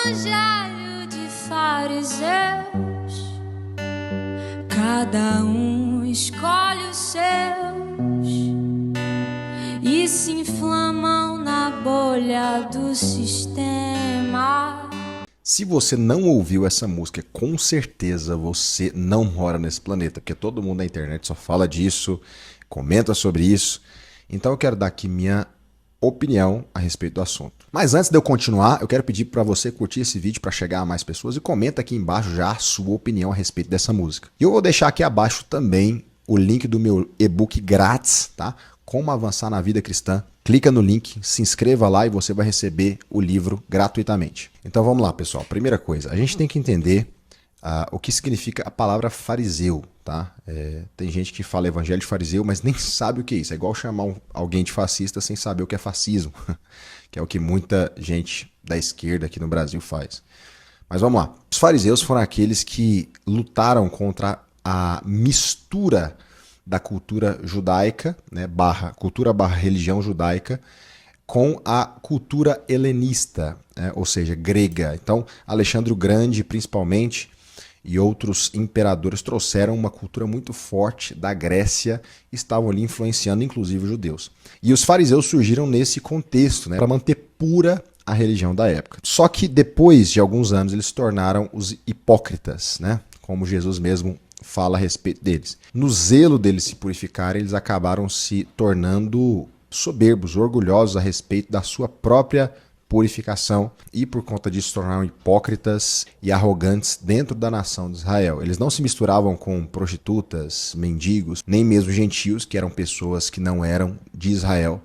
evangelho de fariseus, cada um escolhe os seus e se inflamam na bolha do sistema. Se você não ouviu essa música, com certeza você não mora nesse planeta, porque todo mundo na internet só fala disso, comenta sobre isso. Então eu quero dar aqui minha opinião a respeito do assunto. Mas antes de eu continuar, eu quero pedir para você curtir esse vídeo para chegar a mais pessoas e comenta aqui embaixo já a sua opinião a respeito dessa música. E eu vou deixar aqui abaixo também o link do meu e-book grátis, tá? Como avançar na vida cristã. Clica no link, se inscreva lá e você vai receber o livro gratuitamente. Então vamos lá, pessoal. Primeira coisa, a gente tem que entender o que significa a palavra fariseu, tá? Tem gente que fala evangelho de fariseu, mas nem sabe o que é isso. É igual chamar alguém de fascista sem saber o que é fascismo, que é o que muita gente da esquerda aqui no Brasil faz. Mas vamos lá. Os fariseus foram aqueles que lutaram contra a mistura da cultura judaica, né, cultura barra religião judaica, com a cultura helenista, né, ou seja, grega. Então, Alexandre o Grande, principalmente, e outros imperadores trouxeram uma cultura muito forte da Grécia e estavam ali influenciando, inclusive, os judeus. E os fariseus surgiram nesse contexto, né, para manter pura a religião da época. Só que depois de alguns anos eles se tornaram os hipócritas, né, como Jesus mesmo fala a respeito deles. No zelo deles se purificarem, eles acabaram se tornando soberbos, orgulhosos a respeito da sua própria purificação e por conta disso se tornaram hipócritas e arrogantes dentro da nação de Israel. Eles não se misturavam com prostitutas, mendigos, nem mesmo gentios, que eram pessoas que não eram de Israel.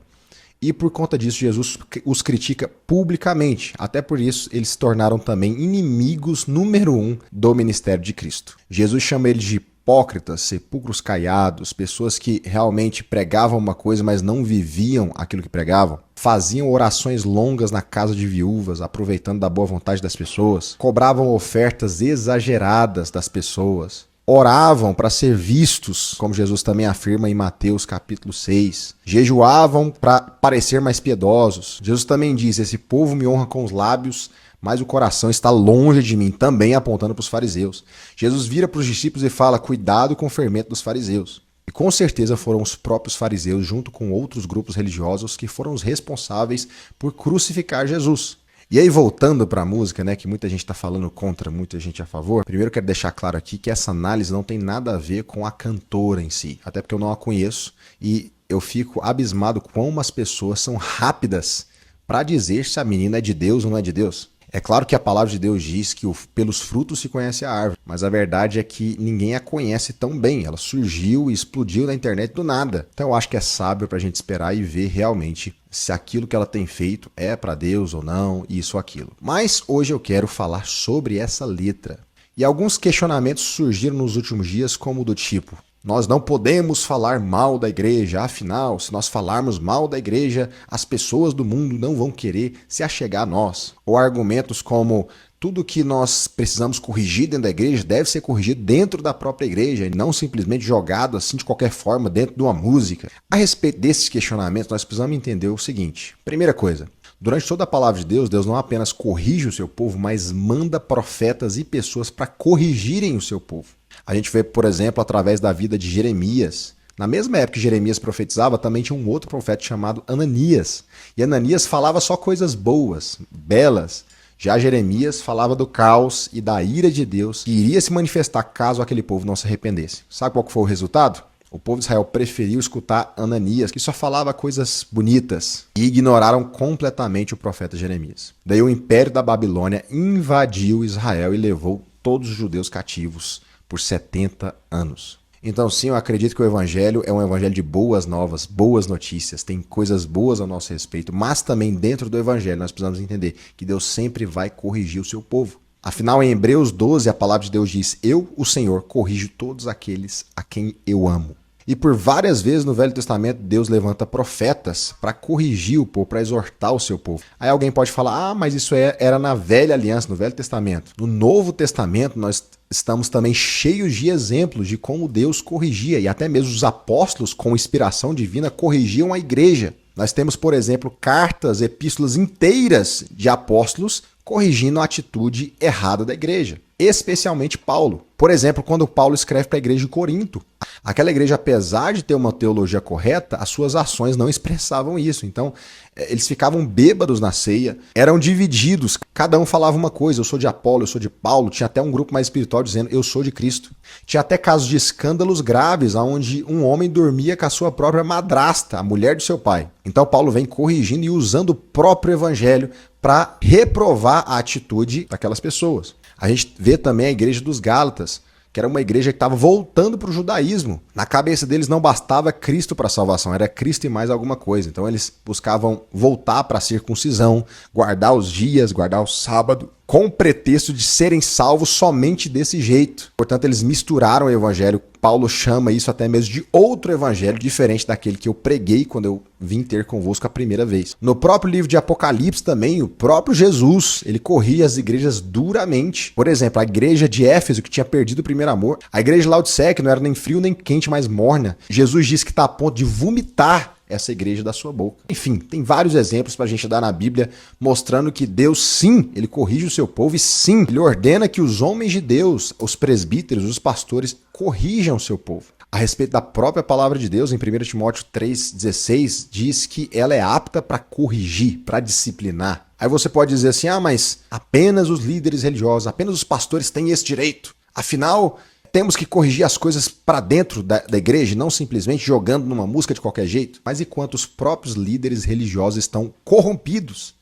E por conta disso Jesus os critica publicamente. Até por isso eles se tornaram também inimigos número 1 do ministério de Cristo. Jesus chama eles de hipócritas, sepulcros caiados, pessoas que realmente pregavam uma coisa, mas não viviam aquilo que pregavam. Faziam orações longas na casa de viúvas, aproveitando da boa vontade das pessoas. Cobravam ofertas exageradas das pessoas. Oravam para ser vistos, como Jesus também afirma em Mateus capítulo 6. Jejuavam para parecer mais piedosos. Jesus também diz, esse povo me honra com os lábios, mas o coração está longe de mim, também apontando para os fariseus. Jesus vira para os discípulos e fala, cuidado com o fermento dos fariseus. E com certeza foram os próprios fariseus, junto com outros grupos religiosos, que foram os responsáveis por crucificar Jesus. E aí, voltando para a música, né, que muita gente está falando contra, muita gente a favor, primeiro eu quero deixar claro aqui que essa análise não tem nada a ver com a cantora em si, até porque eu não a conheço e eu fico abismado como as pessoas são rápidas para dizer se a menina é de Deus ou não é de Deus. É claro que a palavra de Deus diz que pelos frutos se conhece a árvore, mas a verdade é que ninguém a conhece tão bem. Ela surgiu e explodiu na internet do nada. Então eu acho que é sábio para a gente esperar e ver realmente se aquilo que ela tem feito é para Deus ou não, isso ou aquilo. Mas hoje eu quero falar sobre essa letra. E alguns questionamentos surgiram nos últimos dias como do tipo, nós não podemos falar mal da igreja, afinal, se nós falarmos mal da igreja, as pessoas do mundo não vão querer se achegar a nós. Ou argumentos como, tudo que nós precisamos corrigir dentro da igreja deve ser corrigido dentro da própria igreja, e não simplesmente jogado assim de qualquer forma dentro de uma música. A respeito desses questionamentos, nós precisamos entender o seguinte. Primeira coisa, durante toda a palavra de Deus, Deus não apenas corrige o seu povo, mas manda profetas e pessoas para corrigirem o seu povo. A gente vê, por exemplo, através da vida de Jeremias. Na mesma época que Jeremias profetizava, também tinha um outro profeta chamado Ananias. E Ananias falava só coisas boas, belas. Já Jeremias falava do caos e da ira de Deus que iria se manifestar caso aquele povo não se arrependesse. Sabe qual que foi o resultado? O povo de Israel preferiu escutar Ananias, que só falava coisas bonitas, e ignoraram completamente o profeta Jeremias. Daí o império da Babilônia invadiu Israel e levou todos os judeus cativos por 70 anos. Então sim, eu acredito que o evangelho é um evangelho de boas novas, boas notícias, tem coisas boas ao nosso respeito, mas também dentro do evangelho nós precisamos entender que Deus sempre vai corrigir o seu povo. Afinal, em Hebreus 12, a palavra de Deus diz, eu, o Senhor, corrijo todos aqueles a quem eu amo. E por várias vezes no Velho Testamento, Deus levanta profetas para corrigir o povo, para exortar o seu povo. Aí alguém pode falar, mas isso era na Velha Aliança, no Velho Testamento. No Novo Testamento, nós estamos também cheios de exemplos de como Deus corrigia, e até mesmo os apóstolos, com inspiração divina, corrigiam a igreja. Nós temos, por exemplo, cartas, epístolas inteiras de apóstolos corrigindo a atitude errada da igreja, especialmente Paulo. Por exemplo, quando Paulo escreve para a igreja de Corinto, aquela igreja, apesar de ter uma teologia correta, as suas ações não expressavam isso. Então, eles ficavam bêbados na ceia, eram divididos, cada um falava uma coisa, eu sou de Apolo, eu sou de Paulo, tinha até um grupo mais espiritual dizendo, eu sou de Cristo. Tinha até casos de escândalos graves, onde um homem dormia com a sua própria madrasta, a mulher de seu pai. Então, Paulo vem corrigindo e usando o próprio evangelho para reprovar a atitude daquelas pessoas. A gente vê também a igreja dos Gálatas, que era uma igreja que estava voltando para o judaísmo. Na cabeça deles não bastava Cristo para a salvação, era Cristo e mais alguma coisa. Então eles buscavam voltar para a circuncisão, guardar os dias, guardar o sábado, com o pretexto de serem salvos somente desse jeito. Portanto, eles misturaram o evangelho. Paulo chama isso até mesmo de outro evangelho, diferente daquele que eu preguei quando eu vim ter convosco a primeira vez. No próprio livro de Apocalipse também, o próprio Jesus, ele corria as igrejas duramente. Por exemplo, a igreja de Éfeso, que tinha perdido o primeiro amor. A igreja de Laodiceia, que não era nem frio nem quente, mas morna. Jesus disse que está a ponto de vomitar essa igreja da sua boca. Enfim, tem vários exemplos para a gente dar na Bíblia, mostrando que Deus, sim, ele corrige o seu povo e sim, ele ordena que os homens de Deus, os presbíteros, os pastores, corrijam o seu povo. A respeito da própria palavra de Deus, em 1 Timóteo 3,16, diz que ela é apta para corrigir, para disciplinar. Aí você pode dizer assim, mas apenas os líderes religiosos, apenas os pastores têm esse direito. Afinal, temos que corrigir as coisas para dentro da igreja, não simplesmente jogando numa música de qualquer jeito. Mas enquanto os próprios líderes religiosos estão corrompidos,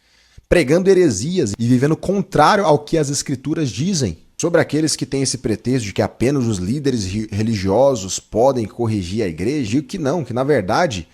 pregando heresias e vivendo contrário ao que as escrituras dizem, sobre aqueles que têm esse pretexto de que apenas os líderes religiosos podem corrigir a igreja, digo que não, que na verdade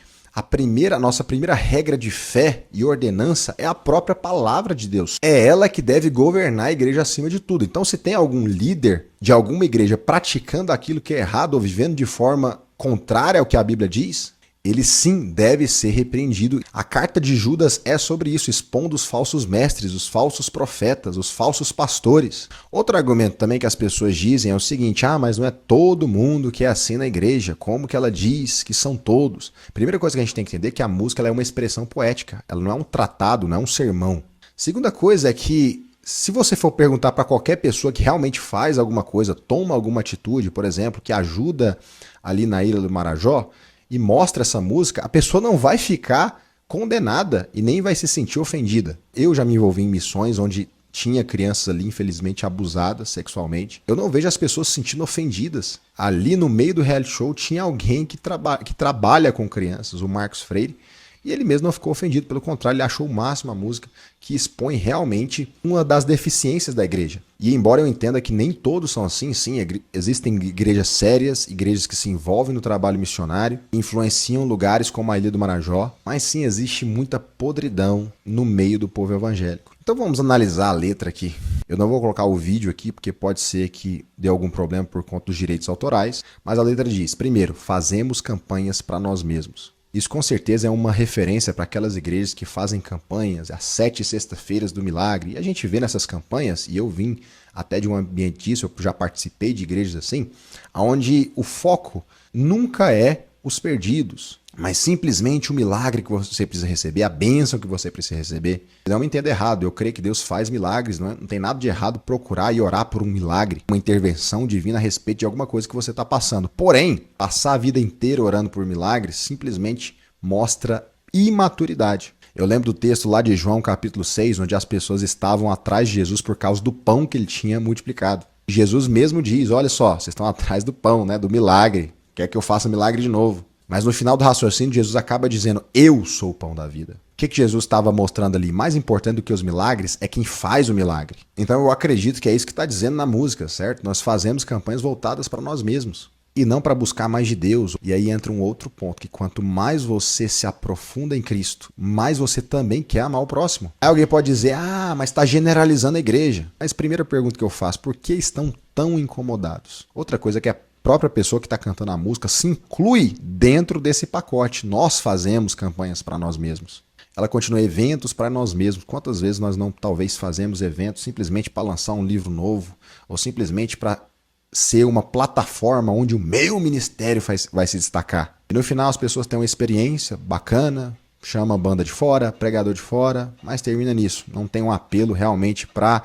a nossa primeira regra de fé e ordenança é a própria palavra de Deus. É ela que deve governar a igreja acima de tudo. Então, se tem algum líder de alguma igreja praticando aquilo que é errado ou vivendo de forma contrária ao que a Bíblia diz, ele sim deve ser repreendido. A carta de Judas é sobre isso, expondo os falsos mestres, os falsos profetas, os falsos pastores. Outro argumento também que as pessoas dizem é o seguinte, mas não é todo mundo que é assim na igreja, como que ela diz que são todos? Primeira coisa que a gente tem que entender é que a música ela é uma expressão poética, ela não é um tratado, não é um sermão. Segunda coisa é que se você for perguntar para qualquer pessoa que realmente faz alguma coisa, toma alguma atitude, por exemplo, que ajuda ali na Ilha do Marajó, e mostra essa música, a pessoa não vai ficar condenada e nem vai se sentir ofendida. Eu já me envolvi em missões onde tinha crianças ali, infelizmente, abusadas sexualmente. Eu não vejo as pessoas se sentindo ofendidas. Ali no meio do reality show tinha alguém que trabalha com crianças, o Marcos Freire, e ele mesmo não ficou ofendido, pelo contrário, ele achou o máximo a música, que expõe realmente uma das deficiências da igreja. E embora eu entenda que nem todos são assim, sim, existem igrejas sérias, igrejas que se envolvem no trabalho missionário, influenciam lugares como a Ilha do Marajó, mas sim, existe muita podridão no meio do povo evangélico. Então vamos analisar a letra aqui. Eu não vou colocar o vídeo aqui, porque pode ser que dê algum problema por conta dos direitos autorais, mas a letra diz, primeiro, fazemos campanhas para nós mesmos. Isso com certeza é uma referência para aquelas igrejas que fazem campanhas, as 7 sexta-feiras do milagre. E a gente vê nessas campanhas, e eu vim até de um ambiente disso, eu já participei de igrejas assim, onde o foco nunca é os perdidos, mas simplesmente o milagre que você precisa receber, a bênção que você precisa receber. Não me entenda errado, eu creio que Deus faz milagres, não tem nada de errado procurar e orar por um milagre, uma intervenção divina a respeito de alguma coisa que você está passando. Porém, passar a vida inteira orando por milagres simplesmente mostra imaturidade. Eu lembro do texto lá de João capítulo 6, onde as pessoas estavam atrás de Jesus por causa do pão que ele tinha multiplicado. Jesus mesmo diz, olha só, vocês estão atrás do pão, do milagre, quer que eu faça milagre de novo. Mas no final do raciocínio, Jesus acaba dizendo, eu sou o pão da vida. O que Jesus estava mostrando ali? Mais importante do que os milagres é quem faz o milagre. Então eu acredito que é isso que está dizendo na música, certo? Nós fazemos campanhas voltadas para nós mesmos e não para buscar mais de Deus. E aí entra um outro ponto, que quanto mais você se aprofunda em Cristo, mais você também quer amar o próximo. Aí alguém pode dizer, mas está generalizando a igreja. Mas primeira pergunta que eu faço, por que estão tão incomodados? Outra coisa que a própria pessoa que está cantando a música se inclui dentro desse pacote. Nós fazemos campanhas para nós mesmos. Ela continua, eventos para nós mesmos. Quantas vezes nós não talvez fazemos eventos simplesmente para lançar um livro novo ou simplesmente para ser uma plataforma onde o meu ministério vai se destacar. E no final as pessoas têm uma experiência bacana, chama a banda de fora, pregador de fora, mas termina nisso. Não tem um apelo realmente para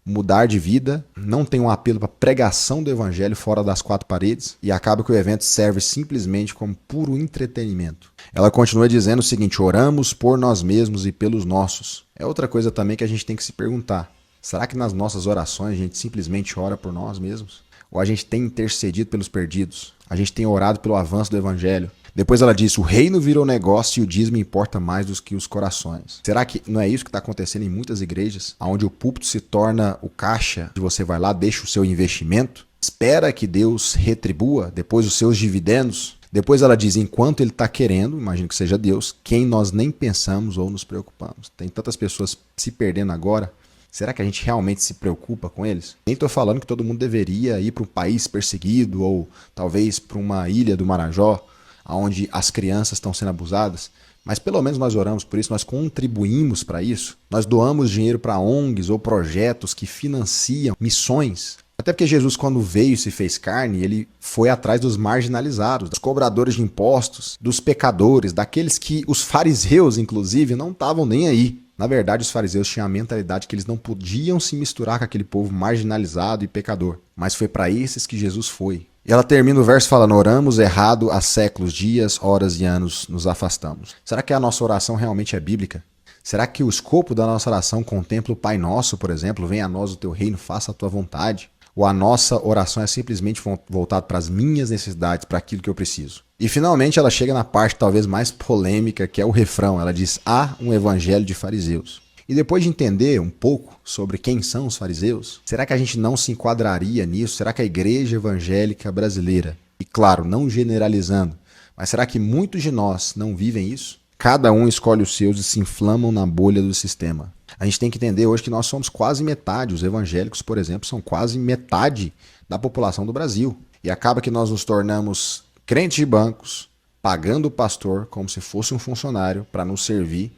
mudar de vida, não tem um apelo para pregação do evangelho fora das quatro paredes e acaba que o evento serve simplesmente como puro entretenimento. Ela continua dizendo o seguinte: oramos por nós mesmos e pelos nossos. É outra coisa também que a gente tem que se perguntar. Será que nas nossas orações a gente simplesmente ora por nós mesmos? Ou a gente tem intercedido pelos perdidos? A gente tem orado pelo avanço do evangelho? Depois ela diz: o reino virou negócio e o dízimo importa mais do que os corações. Será que não é isso que está acontecendo em muitas igrejas? Onde o púlpito se torna o caixa, e você vai lá, deixa o seu investimento, espera que Deus retribua depois os seus dividendos. Depois ela diz: enquanto ele está querendo, imagino que seja Deus, quem nós nem pensamos ou nos preocupamos. Tem tantas pessoas se perdendo agora. Será que a gente realmente se preocupa com eles? Nem estou falando que todo mundo deveria ir para um país perseguido ou talvez para uma ilha do Marajó, onde as crianças estão sendo abusadas, mas pelo menos nós oramos por isso, nós contribuímos para isso, nós doamos dinheiro para ONGs ou projetos que financiam missões. Até porque Jesus, quando veio e se fez carne, ele foi atrás dos marginalizados, dos cobradores de impostos, dos pecadores, daqueles que os fariseus, inclusive, não estavam nem aí. Na verdade, os fariseus tinham a mentalidade que eles não podiam se misturar com aquele povo marginalizado e pecador. Mas foi para esses que Jesus foi. E ela termina o verso falando: oramos errado há séculos, dias, horas e anos nos afastamos. Será que a nossa oração realmente é bíblica? Será que o escopo da nossa oração contempla o Pai Nosso, por exemplo? Venha a nós o teu reino, faça a tua vontade. Ou a nossa oração é simplesmente voltada para as minhas necessidades, para aquilo que eu preciso? E finalmente ela chega na parte talvez mais polêmica, que é o refrão. Ela diz: há um evangelho de fariseus. E depois de entender um pouco sobre quem são os fariseus, será que a gente não se enquadraria nisso? Será que a igreja evangélica brasileira, e claro, não generalizando, mas será que muitos de nós não vivem isso? Cada um escolhe os seus e se inflamam na bolha do sistema. A gente tem que entender hoje que nós somos quase metade, os evangélicos, por exemplo, são quase metade da população do Brasil. E acaba que nós nos tornamos crentes de bancos, pagando o pastor como se fosse um funcionário para nos servir,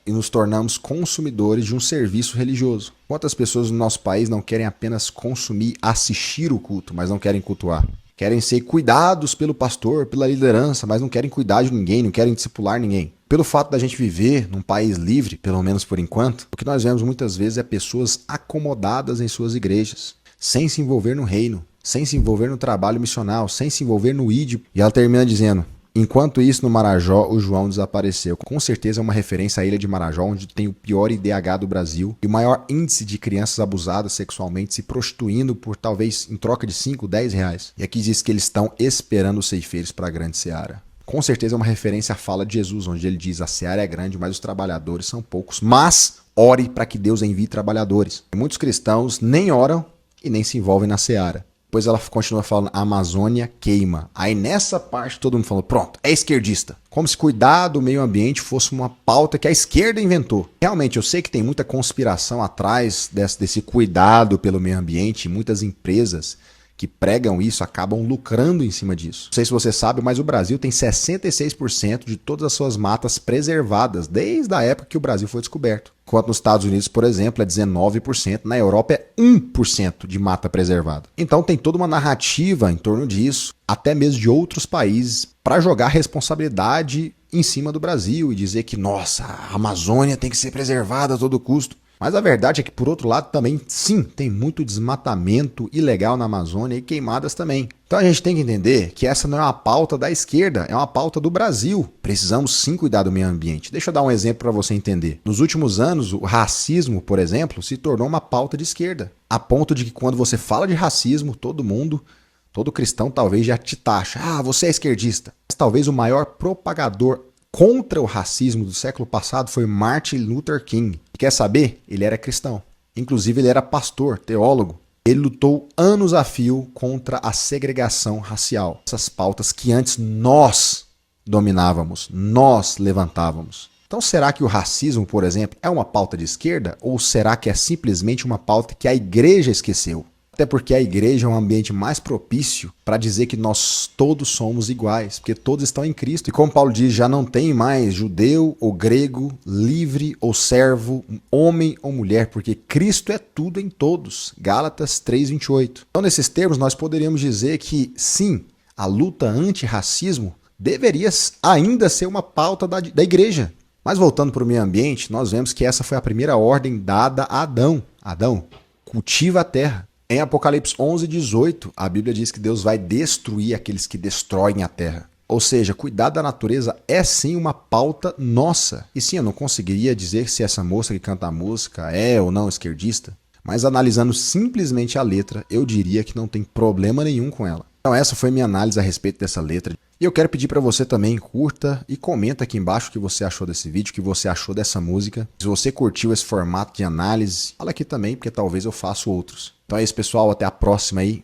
e nos tornamos consumidores de um serviço religioso. Quantas pessoas no nosso país não querem apenas consumir, assistir o culto, mas não querem cultuar? Querem ser cuidados pelo pastor, pela liderança, mas não querem cuidar de ninguém, não querem discipular ninguém. Pelo fato da gente viver num país livre, pelo menos por enquanto, o que nós vemos muitas vezes é pessoas acomodadas em suas igrejas, sem se envolver no reino, sem se envolver no trabalho missional, sem se envolver no ID. E ela termina dizendo: enquanto isso, no Marajó, o João desapareceu. Com certeza é uma referência à ilha de Marajó, onde tem o pior IDH do Brasil e o maior índice de crianças abusadas sexualmente, se prostituindo por talvez em troca de 5, 10 reais. E aqui diz que eles estão esperando os ceifeiros para a grande seara. Com certeza é uma referência à fala de Jesus, onde ele diz: a seara é grande, mas os trabalhadores são poucos. Mas ore para que Deus envie trabalhadores. E muitos cristãos nem oram e nem se envolvem na seara. Depois ela continua falando: a Amazônia queima. Aí nessa parte todo mundo falou: pronto, é esquerdista. Como se cuidar do meio ambiente fosse uma pauta que a esquerda inventou. Realmente, eu sei que tem muita conspiração atrás desse cuidado pelo meio ambiente. Muitas empresas que pregam isso acabam lucrando em cima disso. Não sei se você sabe, mas o Brasil tem 66% de todas as suas matas preservadas desde a época que o Brasil foi descoberto. Enquanto nos Estados Unidos, por exemplo, é 19%, na Europa é 1% de mata preservada. Então tem toda uma narrativa em torno disso, até mesmo de outros países, para jogar responsabilidade em cima do Brasil e dizer que, nossa, a Amazônia tem que ser preservada a todo custo. Mas a verdade é que, por outro lado, também, sim, tem muito desmatamento ilegal na Amazônia e queimadas também. Então a gente tem que entender que essa não é uma pauta da esquerda, é uma pauta do Brasil. Precisamos sim cuidar do meio ambiente. Deixa eu dar um exemplo para você entender. Nos últimos anos, o racismo, por exemplo, se tornou uma pauta de esquerda. A ponto de que quando você fala de racismo, todo cristão talvez já te taxa: ah, você é esquerdista. Mas talvez o maior propagador contra o racismo do século passado foi Martin Luther King. E quer saber? Ele era cristão. Inclusive ele era pastor, teólogo. Ele lutou anos a fio contra a segregação racial. Essas pautas que antes nós dominávamos, nós levantávamos. Então será que o racismo, por exemplo, é uma pauta de esquerda? Ou será que é simplesmente uma pauta que a igreja esqueceu? Até porque a igreja é um ambiente mais propício para dizer que nós todos somos iguais, porque todos estão em Cristo. E como Paulo diz, já não tem mais judeu ou grego, livre ou servo, homem ou mulher, porque Cristo é tudo em todos. Gálatas 3:28. Então, nesses termos, nós poderíamos dizer que, sim, a luta anti-racismo deveria ainda ser uma pauta da igreja. Mas voltando para o meio ambiente, nós vemos que essa foi a primeira ordem dada a Adão. Adão, cultiva a terra. Em Apocalipse 11:18, a Bíblia diz que Deus vai destruir aqueles que destroem a terra. Ou seja, cuidar da natureza é sim uma pauta nossa. E sim, eu não conseguiria dizer se essa moça que canta a música é ou não esquerdista, mas analisando simplesmente a letra, eu diria que não tem problema nenhum com ela. Então essa foi minha análise a respeito dessa letra. E eu quero pedir para você também, curta e comenta aqui embaixo o que você achou desse vídeo, o que você achou dessa música. Se você curtiu esse formato de análise, fala aqui também, porque talvez eu faça outros. Então é isso, pessoal. Até a próxima aí.